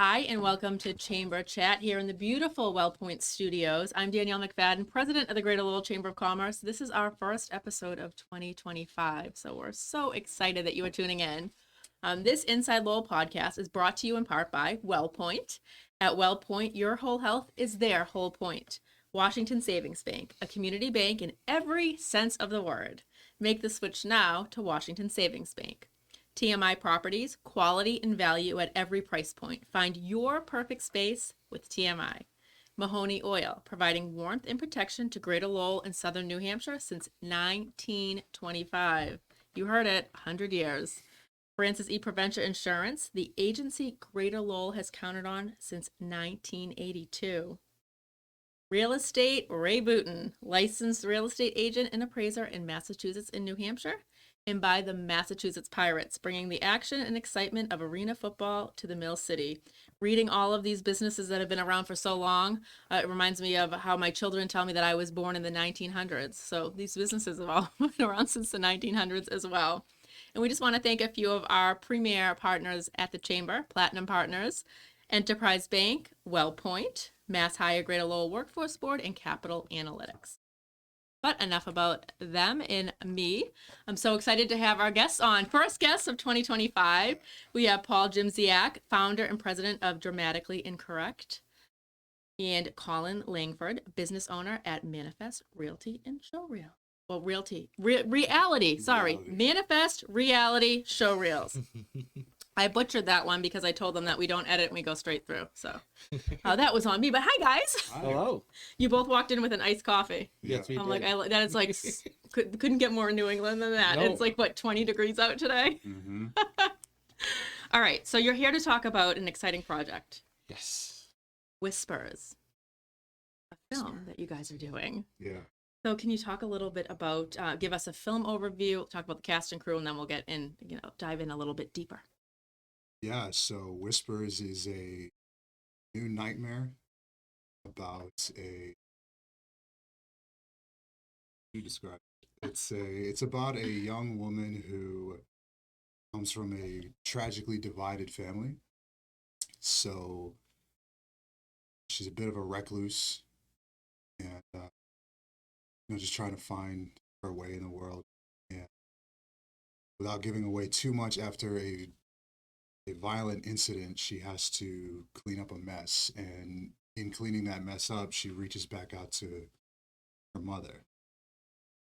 Hi, and welcome to Chamber Chat here in the beautiful Wellpoint studios. I'm Danielle McFadden, president of the Greater Lowell Chamber of Commerce. This is our first episode of 2025, so we're so excited that you are tuning in. This Inside Lowell podcast is brought to you in part by Wellpoint. At Wellpoint, your whole health is their whole point. Washington Savings Bank, a community bank in every sense of the word. Make the switch now to Washington Savings Bank. TMI Properties, quality and value at every price point. Find your perfect space with TMI. Mahoney Oil, providing warmth and protection to Greater Lowell and Southern New Hampshire since 1925. You heard it, 100 years. Francis E. Prevention Insurance, the agency Greater Lowell has counted on since 1982. Real Estate, Ray Booten, licensed real estate agent and appraiser in Massachusetts and New Hampshire. And by the Massachusetts Pirates, bringing the action and excitement of arena football to the Mill City. Reading all of these businesses that have been around for so long, it reminds me of how my children tell me that I was born in the 1900s. So these businesses have all been around since the 1900s as well. And we just want to thank a few of our premier partners at the Chamber, Platinum Partners, Enterprise Bank, Wellpoint, Mass Hire Greater Lowell Workforce Board, and Capital Analytics. But enough about them and me. I'm so excited to have our guests on. First guest of 2025, we have Paul Gymziak, founder and president of Dramatically Incorrect, and Colin Langford, business owner at Manifest Realty and Showreels. Well, reality, sorry. Manifest Reality Showreels. I butchered that one because I told them that we don't edit and we go straight through. So that was on me. But hi, guys. Hello. You both walked in with an iced coffee. Yes, we I'm did. like, that is like, couldn't get more New England than that. No. It's like, what, 20 degrees out today? Mm-hmm. All right. So you're here to talk about an exciting project, Yes. Whispers, a film that you guys are doing. Yeah. So can you talk a little bit about, give us a film overview, talk about the cast and crew, and then we'll get in, dive in a little bit deeper. Yeah. So Whispers is a new nightmare about you describe it. It's about a young woman who comes from a tragically divided family. So she's a bit of a recluse and just trying to find her way in the world. And without giving away too much, after a violent incident, she has to clean up a mess. And in cleaning that mess up, she reaches back out to her mother.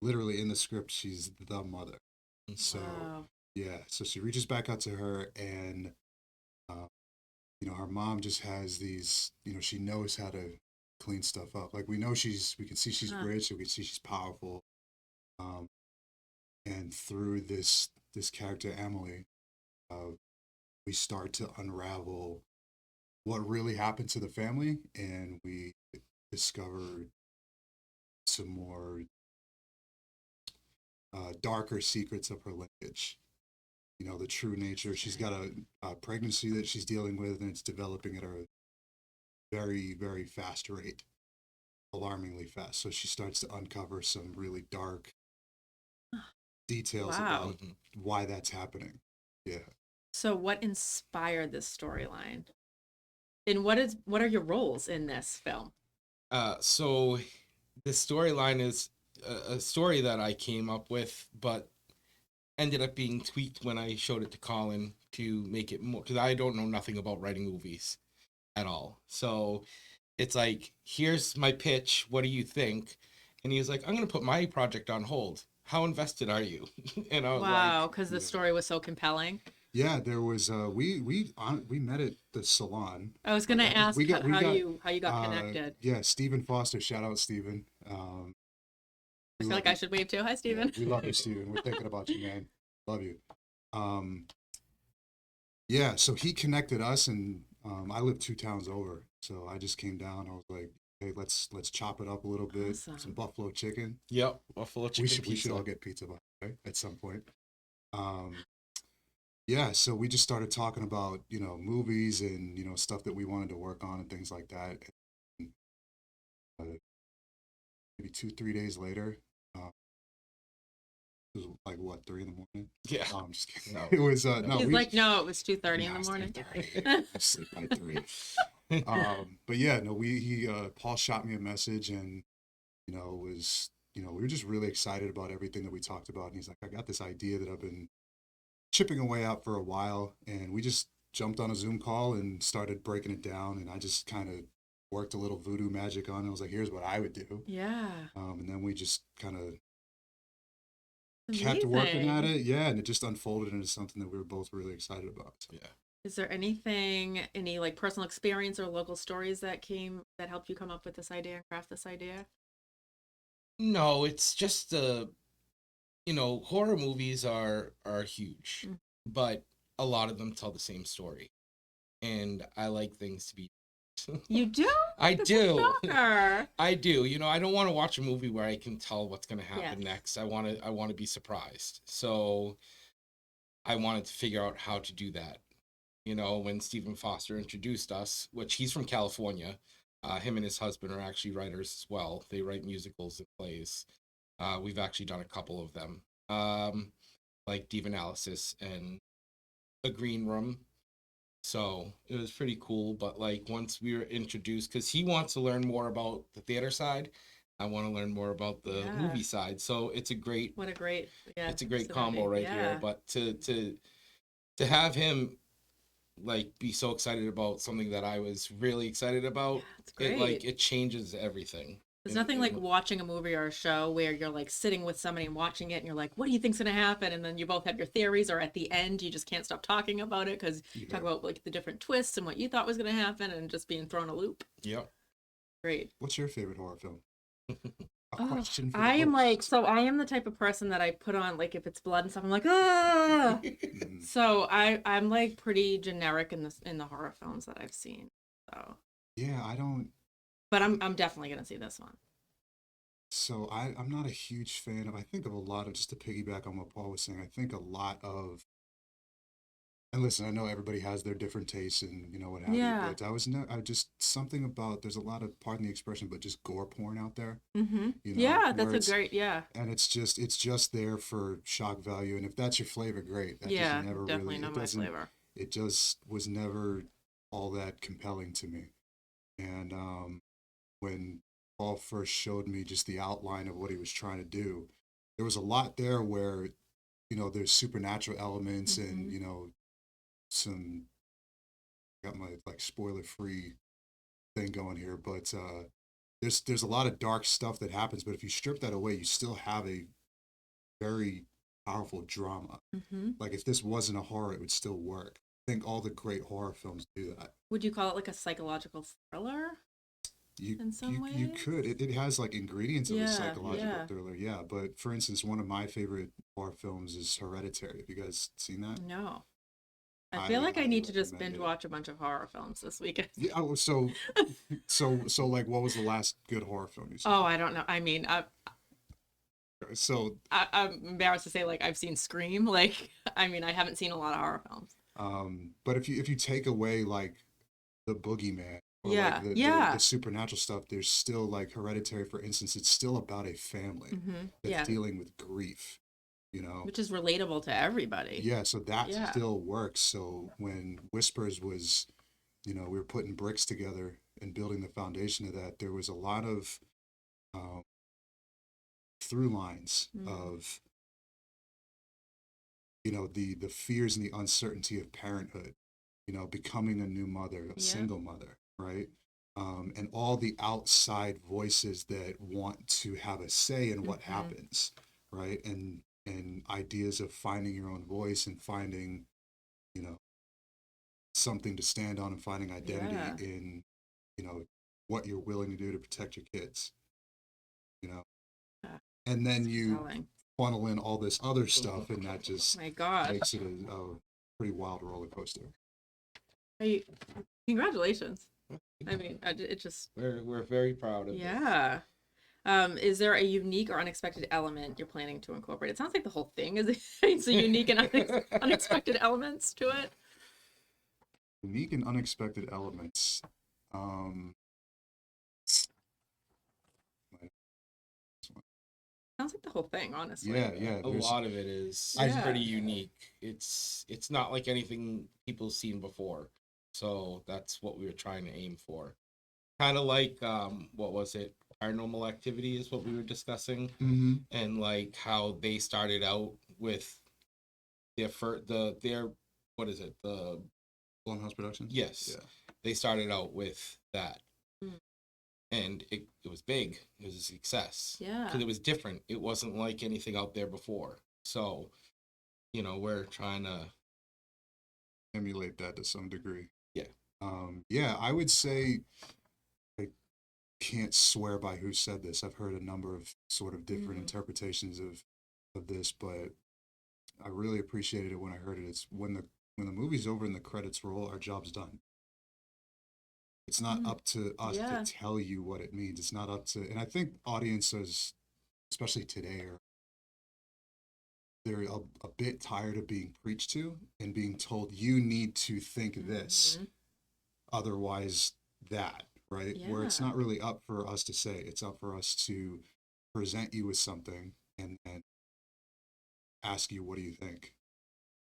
Literally in the script, she's the mother. So, Wow. yeah, so she reaches back out to her, and, her mom just has these, she knows how to clean stuff up. Like, we can see she's rich, we can see she's powerful. And through this character, Emily, we start to unravel what really happened to the family, and we discover some more darker secrets of her lineage. The true nature. She's got a pregnancy that she's dealing with, and it's developing at a very, very fast rate, alarmingly fast. So she starts to uncover some really dark details about why that's happening. Yeah. So what inspired this storyline? And what are your roles in this film? So the storyline is a story that I came up with, but ended up being tweaked when I showed it to Colin to make it more, because I don't know nothing about writing movies at all. So it's like, here's my pitch. What do you think? And he was like, I'm going to put my project on hold. How invested are you? And I was Wow, because the story was so compelling. Yeah, there was we met at the salon. I was gonna ask how you got uh, connected. Yeah, Stephen Foster. Shout out Stephen. I feel like I should wave too. Hi, Stephen. Yeah, we love you, Stephen. We're thinking about you, man. Love you. Yeah, so he connected us, and I live 2 towns over, so I just came down. I was like, hey, let's chop it up a little bit. Awesome. Some buffalo chicken. Yep, buffalo chicken. We should all get pizza, by the way, at some point. Yeah, so we just started talking about, movies and, stuff that we wanted to work on and things like that. And, maybe 2-3 days later, It was like what, 3 in the morning? Yeah. No, I'm just kidding. No. It was no. He's We, like, no, it was 2:30 in no, the it's morning. 3:30. I sleep by 3. But yeah, no, Paul shot me a message, and we were just really excited about everything that we talked about. And he's like, I got this idea that I've been chipping away at for a while, and we just jumped on a Zoom call and started breaking it down. And I just kind of worked a little voodoo magic on it. I was like, here's what I would do. Yeah. And then we just kind of kept working at Amazing. it. Yeah, and it just unfolded into something that we were both really excited about. So. Yeah. Is there any like personal experience or local stories that helped you come up with this idea and craft this idea? No, it's just horror movies are huge, Mm. but a lot of them tell the same story, and I like things to be. You do? I That's do. a shocker. I do. I don't want to watch a movie where I can tell what's going to happen Yes. next. I want to be surprised. So I wanted to figure out how to do that. When Stephen Foster introduced us, which he's from California, him and his husband are actually writers as well. They write musicals and plays. We've actually done a couple of them, like Deep Analysis and The Green Room. So it was pretty cool. But like once we were introduced, because he wants to learn more about the theater side, I want to learn more about the Yeah. movie side. So it's a great combo right here. But to have him like be so excited about something that I was really excited about, it's great. it changes everything. There's nothing like watching a movie or a show where you're like sitting with somebody and watching it and you're like, what do you think's going to happen? And then you both have your theories, or at the end, you just can't stop talking about it because you talk about like the different twists and what you thought was going to happen and just being thrown a loop. Yep. Great. What's your favorite horror film? Question for I am the type of person that I put on, like, if it's blood and stuff, I'm like, ah. So I'm like pretty generic in the horror films that I've seen. So yeah, I don't. But I'm definitely gonna see this one. So I'm not a huge fan of. I think of a lot of, just to piggyback on what Paul was saying. I think a lot of. And listen, I know everybody has their different tastes and what have you. But I just something about, there's a lot of, pardon the expression, but just gore porn out there. Mm-hmm. That's a great And it's just there for shock value, and if that's your flavor, great. That just never definitely really, not my flavor. It just was never all that compelling to me. And when Paul first showed me just the outline of what he was trying to do, there was a lot there where there's supernatural elements and some, got my like spoiler free thing going here, but there's a lot of dark stuff that happens, but if you strip that away, you still have a very powerful drama. Like if this wasn't a horror, it would still work. I think all the great horror films do that. Would you call it like a psychological thriller? In some ways? You could. It has like ingredients of a psychological thriller, yeah. But for instance, one of my favorite horror films is Hereditary. Have you guys seen that? No. I feel like I need to just binge watch a bunch of horror films this weekend. Yeah. Oh, so like, what was the last good horror film you saw? Oh, I don't know. I mean, I'm embarrassed to say, like, I've seen Scream. Like, I mean, I haven't seen a lot of horror films. But if you take away like the boogeyman, or like the supernatural stuff, there's still like Hereditary, for instance. It's still about a family that's dealing with grief. Which is relatable to everybody. Yeah, so that still works. So when Whispers was, we were putting bricks together and building the foundation of that, there was a lot of through lines of, the fears and the uncertainty of parenthood, becoming a new mother, a single mother, right? And all the outside voices that want to have a say in what happens, right? And ideas of finding your own voice and finding, something to stand on and finding identity in, what you're willing to do to protect your kids, and then you funnel in all this other stuff, and that just makes it a pretty wild roller coaster. Congratulations. I mean, it just... We're very proud of this. Is there a unique or unexpected element you're planning to incorporate? It sounds like the whole thing is it's a unique and unexpected elements to it. Unique and unexpected elements. Sounds like the whole thing, honestly. Yeah. A lot of it is Yeah. pretty unique. It's not like anything people's seen before. So that's what we were trying to aim for. Kind of like what was it? Paranormal Activity is what we were discussing, Mm-hmm. and like how they started out with their what is it? The Blumhouse Productions. yes. Yeah. They started out with that, Mm. and it was big. It was a success. Yeah. Because it was different. It wasn't like anything out there before. So, we're trying to Emulate that to some degree. Yeah. Yeah, I would say I can't swear by who said this. I've heard a number of sort of different interpretations of this, but I really appreciated it when I heard it. It's when the movie's over and the credits roll, our job's done. It's not up to us Yeah. to tell you what it means. It's not up to, and I think audiences, especially today, they're a bit tired of being preached to and being told you need to think this, otherwise that, right? Where it's Yeah. not really up for us to say, it's up for us to present you with something and then ask you, what do you think?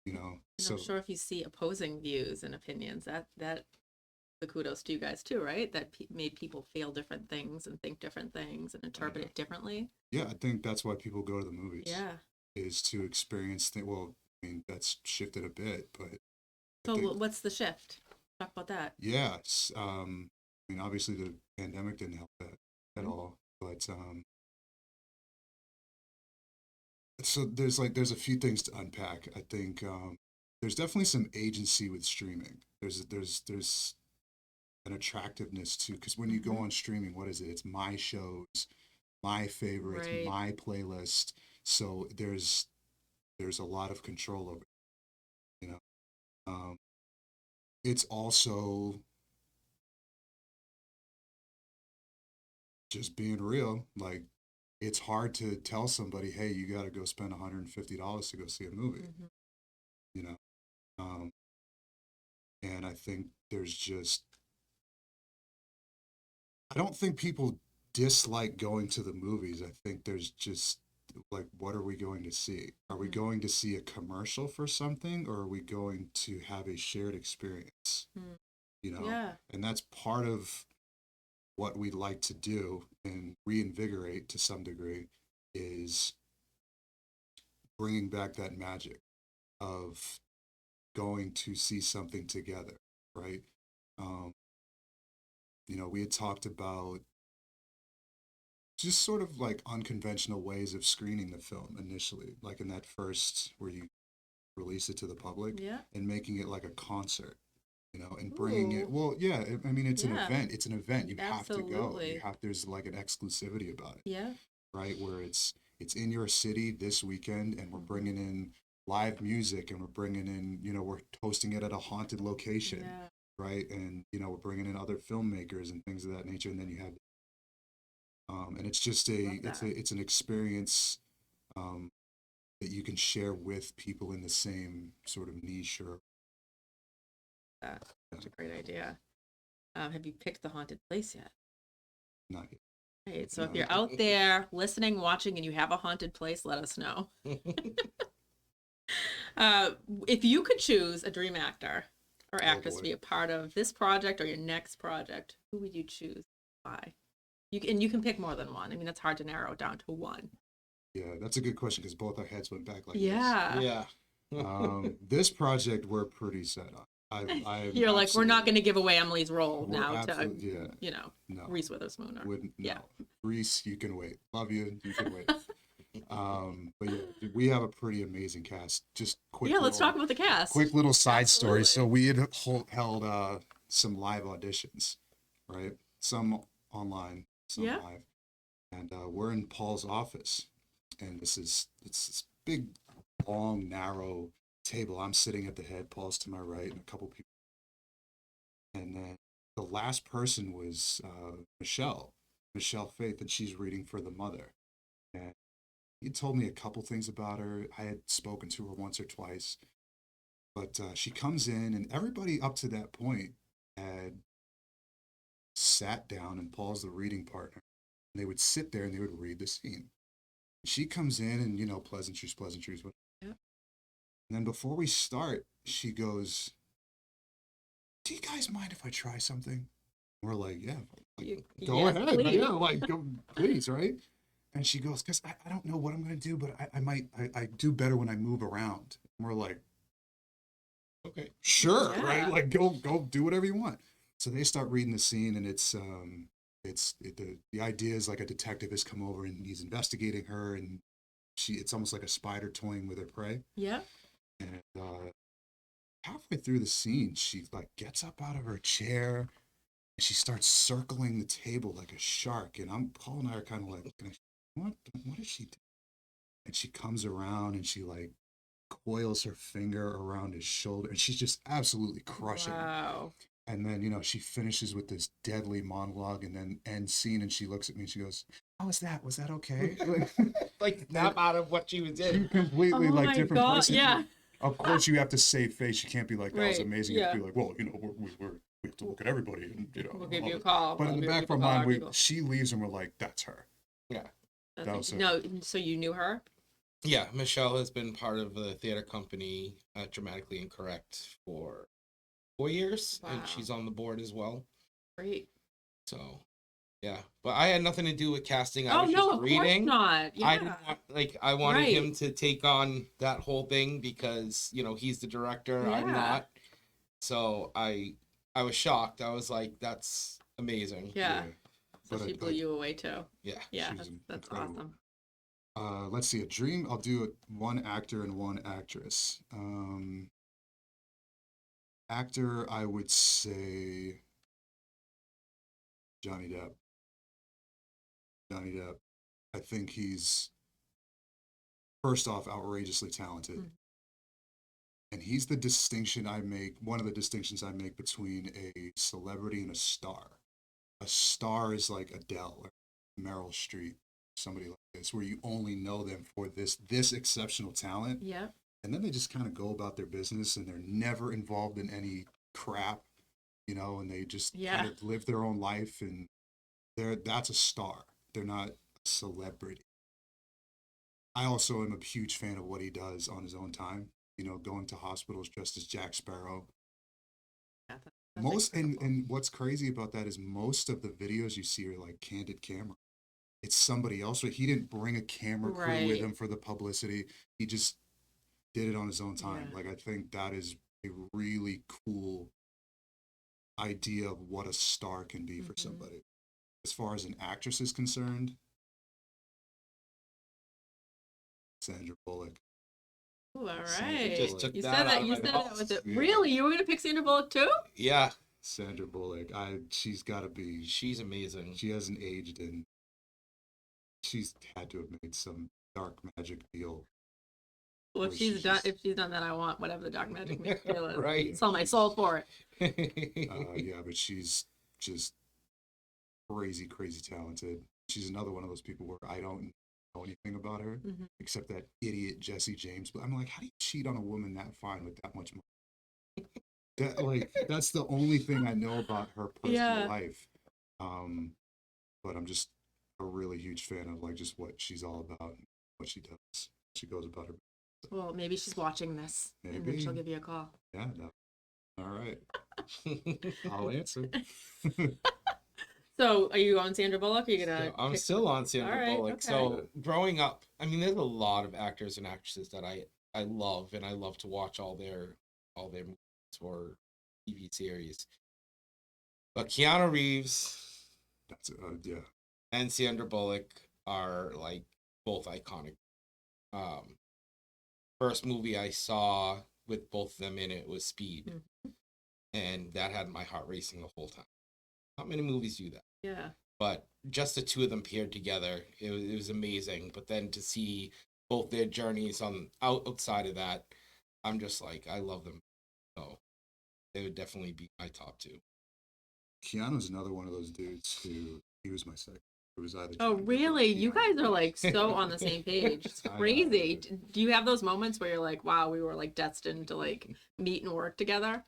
And So I'm sure if you see opposing views and opinions, that the kudos to you guys too, right? That made people feel different things and think different things and interpret it differently. yeah, I think that's why people go to the movies. Yeah. Is to experience well, I mean, that's shifted a bit, but So I think, what's the shift? Talk about that. yeah, I mean, obviously the pandemic didn't help that at all, but so there's a few things to unpack. I think there's definitely some agency with streaming. There's an attractiveness to, because when you go on streaming, what is it? It's my shows, my favorites, Right. my playlist. So there's a lot of control over it, you know. It's also just being real. Like, it's hard to tell somebody, hey, you got to go spend $150 to go see a movie, you know. And I think there's just, I don't think people dislike going to the movies. I think there's just like, what are we going to see? Are we going to see a commercial for something, or are we going to have a shared experience? Yeah. And that's part of what we like to do and reinvigorate to some degree, is bringing back that magic of going to see something together, right? Um, we had talked about just sort of like unconventional ways of screening the film initially, like in that first where you release it to the public, Yeah. and making it like a concert, and bringing it. Ooh. Well, yeah, I mean, it's an Yeah. event. It's an event. You have to go. Absolutely. There's like an exclusivity about it, Yeah. right? Where it's in your city this weekend, and we're bringing in live music, and we're bringing in, we're hosting it at a haunted location, Yeah. right? And we're bringing in other filmmakers and things of that nature, and then you have, and it's just Love that. it's an experience um, that you can share with people in the same sort of niche or. That's such a great idea. Have you picked the haunted place yet? Not yet. Right. So if No. you're out there listening, watching, and you have a haunted place, let us know. If you could choose a dream actor or actress to boy. be a part of this project or your next project, who would you choose? Why? You can pick more than one. I mean, it's hard to narrow it down to one. Yeah, that's a good question, because both our heads went back like Yeah. yeah. this. This project we're pretty set on. I You're like, we're not going to give away Emily's role We're now to, absolutely- no. no. Reese Witherspoon. Or, Wouldn't, yeah. no. Reese, you can wait. Love you. You can wait. But yeah, we have a pretty amazing cast. Just quick. Yeah, let's talk about the cast. Quick little side Absolutely. story. So we had held some live auditions, right? Some online, some Yeah. live, and we're in Paul's office, and it's this big, long, narrow table. I'm sitting at the head. Paul's to my right, and a couple people. And then the last person was Michelle Faith, and she's reading for the mother. And he told me a couple things about her. I had spoken to her once or twice, but she comes in, and everybody up to that point had sat down, and Paul's the reading partner. And they would sit there and they would read the scene. She comes in and, pleasantries. Whatever. Yep. And then before we start, she goes, "Do you guys mind if I try something?" We're like, "Yeah, go Yes, ahead. please. Yeah, go, please, right?" And she goes, "Because I don't know what I'm going to do, but I do better when I move around." And we're like, Okay. "Sure, Yeah. right? Like, go do whatever you want." So they start reading the scene, and the idea is like a detective has come over and he's investigating her, and it's almost like a spider toying with her prey. Yep. And halfway through the scene, she like gets up out of her chair and she starts circling the table like a shark. And Paul and I are kind of like, what is she doing? And she comes around and she like coils her finger around his shoulder, and she's just absolutely crushing him. Wow. And then, she finishes with this deadly monologue and then end scene, and she looks at me and she goes, "How was that? Was that okay?" Like snap out of what she was in. Completely Oh like my different God, person. yeah. Of course, you have to save face. You can't be like, "That was Right, amazing." You have to yeah. be like, "Well, we have to look at everybody, and We'll give all you a that." call. But in We'll the give back you of our a call, mind, people. she leaves, and we're like, "That's her." Yeah. That's that was no, so you knew her? Yeah, Michelle has been part of the theater company, Dramatically Incorrect, for 4 years, Wow. and she's on the board as well. Great. So, yeah, but I had nothing to do with casting. I Oh was no, just of reading. course not. Yeah. I didn't I wanted Right. him to take on that whole thing because he's the director. I'm Yeah. not. So I was shocked. I was like, that's amazing. Yeah. So But she blew you away too. Yeah. Yeah, she was that's incredible. awesome. Let's see, a dream. I'll do one actor and one actress. Actor, I would say Johnny Depp. Johnny Depp. I think he's first off outrageously talented. Mm. And he's one of the distinctions I make between a celebrity and a star. A star is like Adele or Meryl Streep, somebody like this, where you only know them for this exceptional talent. Yep. And then they just kind of go about their business and they're never involved in any crap, and they just kind of live their own life, and that's a star. They're not a celebrity. I also am a huge fan of what he does on his own time, going to hospitals dressed as Jack Sparrow. Yeah, that's incredible. And what's crazy about that is most of the videos you see are like candid camera. It's somebody else. He didn't bring a camera crew with him for the publicity. He just did it on his own time. Yeah. Like, I think that is a really cool idea of what a star can be for somebody. As far as an actress is concerned, Sandra Bullock. Ooh, all Sandra right. Just took You that said out that. of You my said that mouth. with it. Yeah. Really? You were gonna pick Sandra Bullock too? Yeah, Sandra Bullock. She's got to be. she's amazing. She hasn't aged, and she's had to have made some dark magic deal. Well, if Where she's she's done, just- if she's done that, I want whatever the dark magic makes me feel is. Right. Sell my soul for it. Yeah, but she's just crazy talented. She's another one of those people where I don't know anything about her except that idiot Jesse James. But I'm like, how do you cheat on a woman that fine with that much money? That's the only thing I know about her personal life. But I'm just a really huge fan of like just what she's all about and what she does. She goes about her. Well, maybe she's watching this, and then Maybe. she'll give you a call. Yeah. No. All right. I'll answer. So, are you on Sandra Bullock? Or are you gonna? So I'm pick still on Sandra All right, Bullock. okay. So growing up, I mean, there's a lot of actors and actresses that I love, and I love to watch all their movies or TV series. But Keanu Reeves That's yeah. and Sandra Bullock are like both iconic. First movie I saw with both of them in it was Speed, and that had my heart racing the whole time. Not many movies do that. Yeah. But just the two of them paired together, it was amazing. But then to see both their journeys on outside of that, I'm just like, I love them. So they would definitely be my top two. Keanu's another one of those dudes who he was my second. It was either. Oh, Johnny Depp or really? You Keanu. guys are like so on the same page. It's I know. crazy. Do you have those moments where you're like, wow, we were like destined to like meet and work together?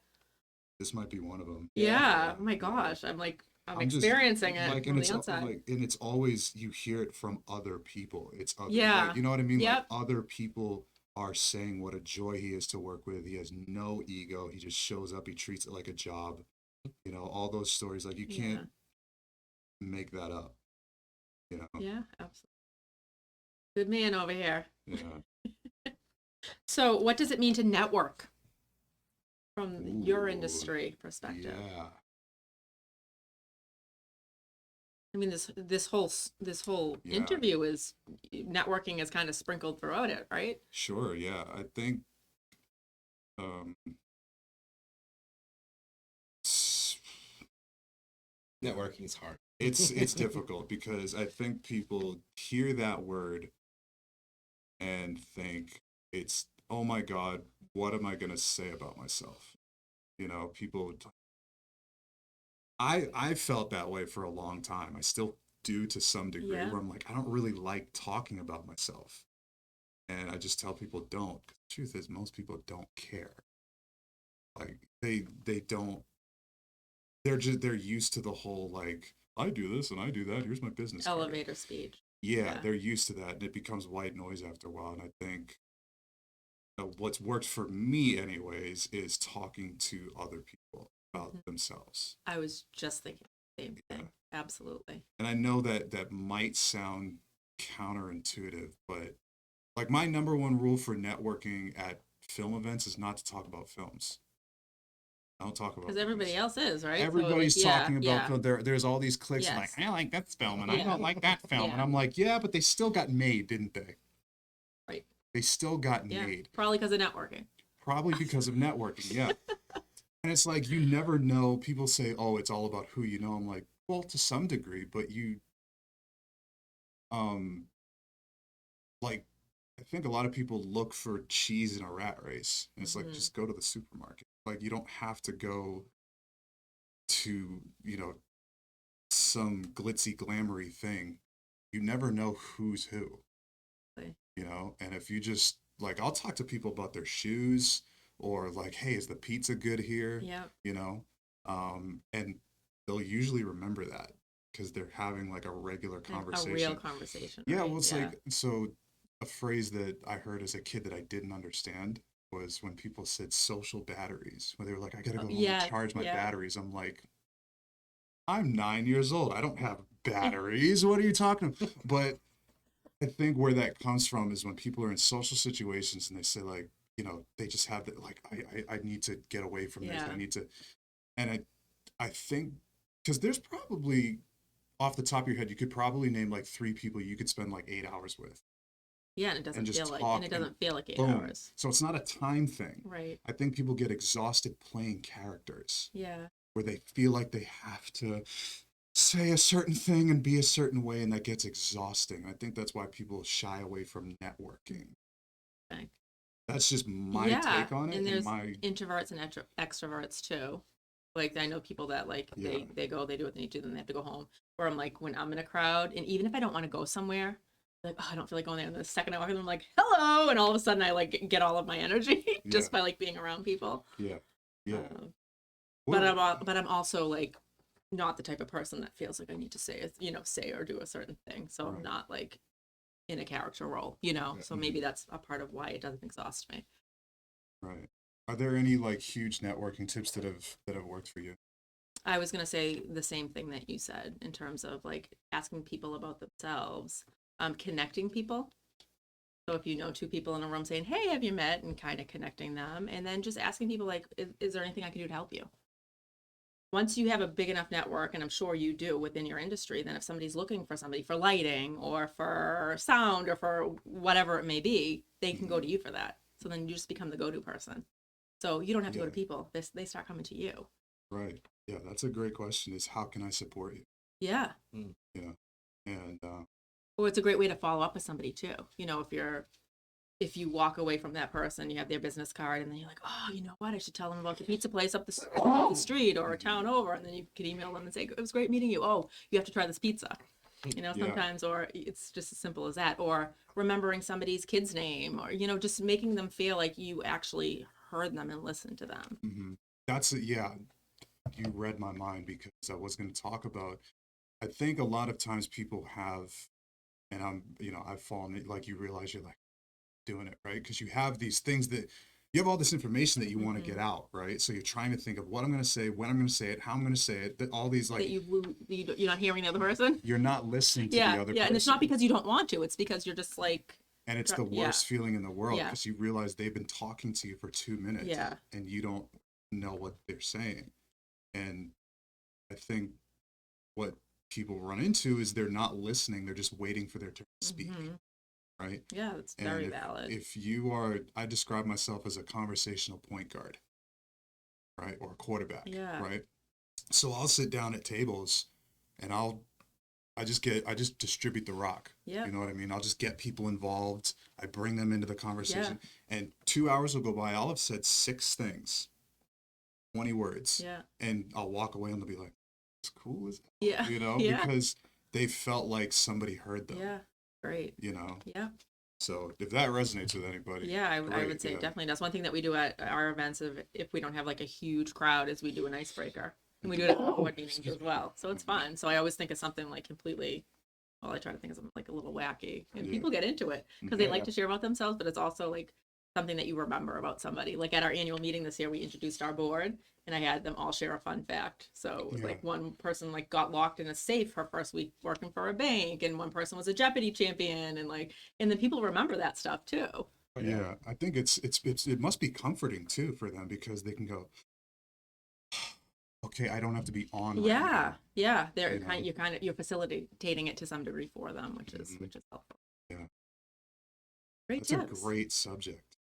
This might be one of them. Yeah. Oh my gosh. I'm like, I'm I'm just experiencing it like, from and the it's outside. like, and it's always you hear it from other people. It's other, Yeah. like, you know what I mean? Yep. Like other people are saying what a joy he is to work with. He has no ego. He just shows up. He treats it like a job. You know, all those stories. Like you Yeah. can't make that up. You know? Yeah, absolutely. Good man over here. Yeah. So, what does it mean to network from your Ooh, industry perspective? Yeah. I mean, this whole Yeah. interview is networking is kind of sprinkled throughout it, right? Sure. Yeah. I think. Um. s- Networking's hard. It's difficult because I think people hear that word and think it's, oh my God, what am I gonna say about myself? You know, people. I felt that way for a long time. I still do to some degree, Yeah. where I'm like, I don't really like talking about myself, and I just tell people don't. 'Cause the truth is, most people don't care. Like they don't. They're used to the whole like, I do this and I do that. Here's my business card. Elevator speech. Yeah, Yeah. they're used to that, and it becomes white noise after a while. And I think what's worked for me, anyways, is talking to other people about themselves. I was just thinking the same Yeah. thing. Absolutely. And I know that that might sound counterintuitive, but like my number one rule for networking at film events is not to talk about films. I don't talk about Because everybody movies. else is, right? Everybody's so, like, talking about yeah. film. There's all these clicks Yes. like, I like this film and I Yeah. don't like that film. And Yeah. I'm like, yeah, but they still got made, didn't they? Right. They still got Yeah. made. Probably because of networking. Probably because of networking, yeah. And it's like you never know. People say, "Oh, it's all about who you know." I'm like, well, to some degree, but you, um, like, I think a lot of people look for cheese in a rat race, and it's like Mhm. just go to the supermarket. Like you don't have to go to some glitzy glamoury thing. You never know who's who. Right. And if you just like, I'll talk to people about their shoes or like, hey, is the pizza good here? Yeah. And they'll usually remember that because they're having like a regular A conversation. real conversation. Yeah, right? well, it's Yeah. like, so a phrase that I heard as a kid that I didn't understand was when people said social batteries, where they were like, I gotta go home yes, and charge my yeah. batteries. I'm like, I'm 9 years old. I don't have batteries. What are you talking about? But I think where that comes from is when people are in social situations and they say like, they just have that like, I need to get away from this. Yeah. I need to, and I think because there's probably off the top of your head, you could probably name like 3 people you could spend like 8 hours with. Yeah, and it doesn't just feel like, talk and it doesn't feel like 8 Boom. hours. So it's not a time thing. Right. I think people get exhausted playing characters Yeah. where they feel like they have to say a certain thing and be a certain way, and that gets exhausting. I think that's why people shy away from networking. Okay. That's just my Yeah, take on it. and there's my introverts and extroverts too. Like I know people that like Yeah. they go, they do what they need to, then they have to go home. Or I'm like when I'm in a crowd, and even if I don't want to go somewhere, like oh I don't feel like going there. And the second I walk in, I'm like hello, and all of a sudden I like get all of my energy just by like being around people. yeah. But I'm also like not the type of person that feels like I need to say or do a certain thing. So I'm Right. not like in a character role, Yeah. So maybe that's a part of why it doesn't exhaust me. Right. Are there any like huge networking tips that have worked for you? I was gonna say the same thing that you said in terms of like asking people about themselves, connecting people. So if you know 2 people in a room saying, "Hey, have you met?" and kind of connecting them, and then just asking people like, "Is there anything I can do to help you?" Once you have a big enough network, and I'm sure you do within your industry, then if somebody's looking for somebody for lighting or for sound or for whatever it may be, they can go to you for that. So then you just become the go-to person. So you don't have to go to people. They start coming to you. Right. Yeah, that's a great question. Is how can I support you? Yeah. And Or it's a great way to follow up with somebody too. If you walk away from that person, you have their business card, and then you're like, oh, you know what? I should tell them about the pizza place up the street or a town over, and then you could email them and say, it was great meeting you. Oh, you have to try this pizza. Sometimes, or it's just as simple as that. Or remembering somebody's kid's name, or just making them feel like you actually heard them and listened to them. That's you read my mind because I was going to talk about. I think a lot of times people have, and I've fallen, like you realize you're like doing it, right? Because you have these things that you have all this information that you want to get out, right? So you're trying to think of what I'm going to say, when I'm going to say it, how I'm going to say it, that all these like, that you're not hearing the other person. you're not listening to the other person. And it's not because you don't want to, it's because you're just like, and it's the worst feeling in the world Yeah. because you realize they've been talking to you for 2 minutes Yeah. and you don't know what they're saying. And I think what people run into is they're not listening, they're just waiting for their turn to speak. Right? Yeah, that's And very valid. If you are, I describe myself as a conversational point guard, right? Or a quarterback, Yeah. right? So I'll sit down at tables and I just distribute the rock. Yeah. You know what I mean? I'll just get people involved. I bring them into the conversation. And 2 hours will go by. I'll have said 6 things, 20 words. Yeah. And I'll walk away and they'll be like, it's cool as hell. Yeah. You know, Yeah. because they felt like somebody heard them. Yeah. Great. You know? Yeah. So if that resonates with anybody. Yeah, I would say definitely does. One thing that we do at our events, if we don't have like a huge crowd, is we do an icebreaker. And we do it at board meetings as well. So it's fun. So I always think of something like completely, well, I try to think of something like a little wacky. And people get into it because they like to share about themselves, but it's also like something that you remember about somebody. Like at our annual meeting this year, we introduced our board and I had them all share a fun fact. So it was like one person like got locked in a safe her first week working for a bank, and one person was a Jeopardy champion, and then people remember that stuff too. Yeah, I think it must be comforting too for them because they can go, okay, I don't have to be on. Yeah, yeah. You're facilitating it to some degree for them, which is helpful. Yeah, great. That's a great subject.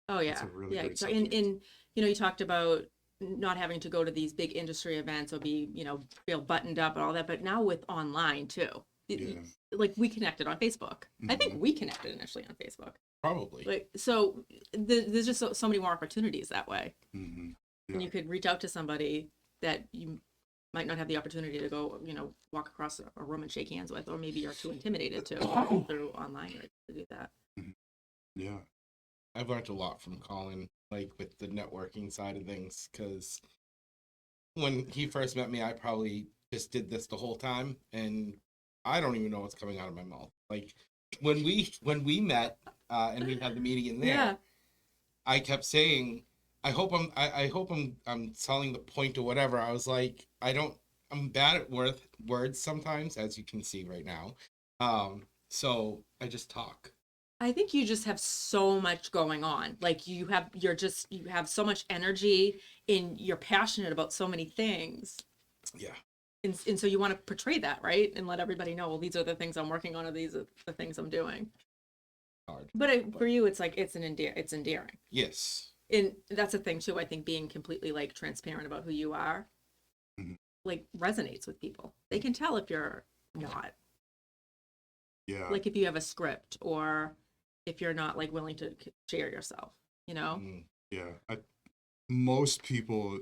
Oh yeah, That's a really great So subject. in you talked about not having to go to these big industry events or be feel buttoned up and all that, but now with online too. Like we connected on Facebook. I think we connected initially on Facebook. Probably. Like so, there's just so many more opportunities that way. Yeah. And you could reach out to somebody that you might not have the opportunity to go, walk across a room and shake hands with, or maybe you're too intimidated to through online to do that. Yeah. I've learned a lot from Colin, like with the networking side of things, because when he first met me, I probably just did this the whole time, and I don't even know what's coming out of my mouth. Like when we met and we had the meeting in there, I kept saying, I hope I'm selling the point or whatever. I was like, I'm bad at words sometimes, as you can see right now. So I just talk. I think you just have so much going on. Like you have so much energy and you're passionate about so many things. Yeah. And so you want to portray that, right? And let everybody know, well, these are the things I'm working on, or these are the things I'm doing. Hard. But for you, it's like, it's endearing. Yes. And that's a thing too. I think being completely like transparent about who you are, like resonates with people. They can tell if you're not. Yeah. Like if you have a script or if you're not like willing to share yourself, Yeah. Most people,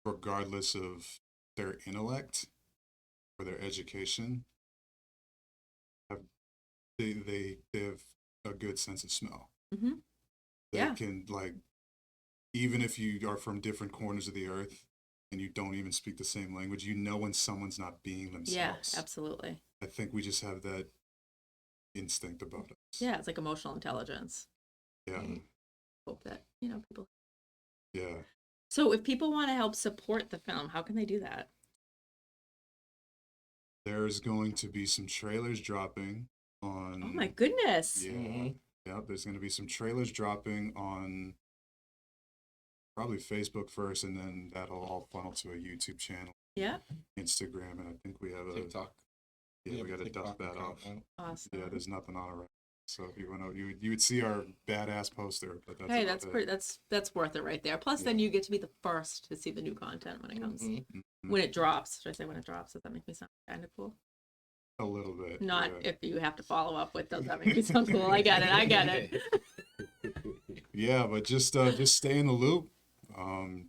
regardless of their intellect or their education, they have a good sense of smell. They can, like, even if you are from different corners of the earth and you don't even speak the same language, when someone's not being themselves. Yeah, absolutely. I think we just have that instinct about us. Yeah, it's like emotional intelligence. Yeah. Hope that, people. Yeah. So if people want to help support the film, how can they do that? There's going to be some trailers dropping on... Oh my goodness. Yeah. Yeah, there's going to be some trailers dropping on probably Facebook first, and then that'll all funnel to a YouTube channel. Yeah. Instagram, and I think we have a... TikTok. Yeah, we got to dust that off. Awesome. Yeah, there's nothing on it right. So if you want to, you would see our badass poster. But that's that's worth it right there. Plus, then you get to be the first to see the new content when it comes, when it drops. Should I say when it drops? Does that make me sound kind of cool? A little bit. Not if you have to follow up with, does that make me sound cool? I get it. Yeah, but just stay in the loop.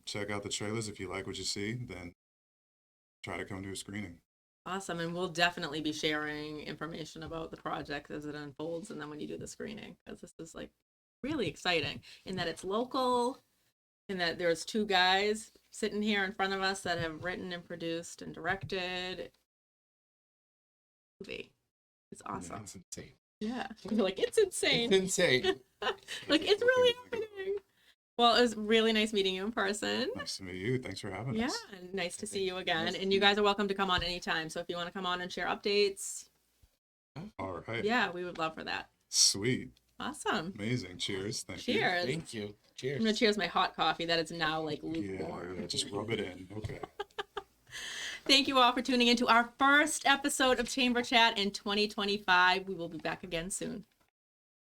Check out the trailers. If you like what you see, then try to come to a screening. Awesome. And we'll definitely be sharing information about the project as it unfolds, and then when you do the screening, because this is like really exciting in that it's local. and that there's two guys sitting here in front of us that have written and produced and directed movie. It's awesome. That's insane. Yeah. You're like, it's insane. It's insane. Like, it's really happening. Well, it was really nice meeting you in person. Nice to meet you. Thanks for having Yeah, us. and nice to see you again. Nice to And you meet guys are welcome to come on anytime. So if you want to come on and share updates, All right. yeah, we would love for that. Sweet. Awesome. Amazing. Cheers. Thank you. Cheers. Thank you. Cheers. I'm gonna cheers my hot coffee that is now like Yeah, lukewarm. yeah, just rub it in. Okay. Thank you all for tuning into our first episode of Chamber Chat in 2025. We will be back again soon.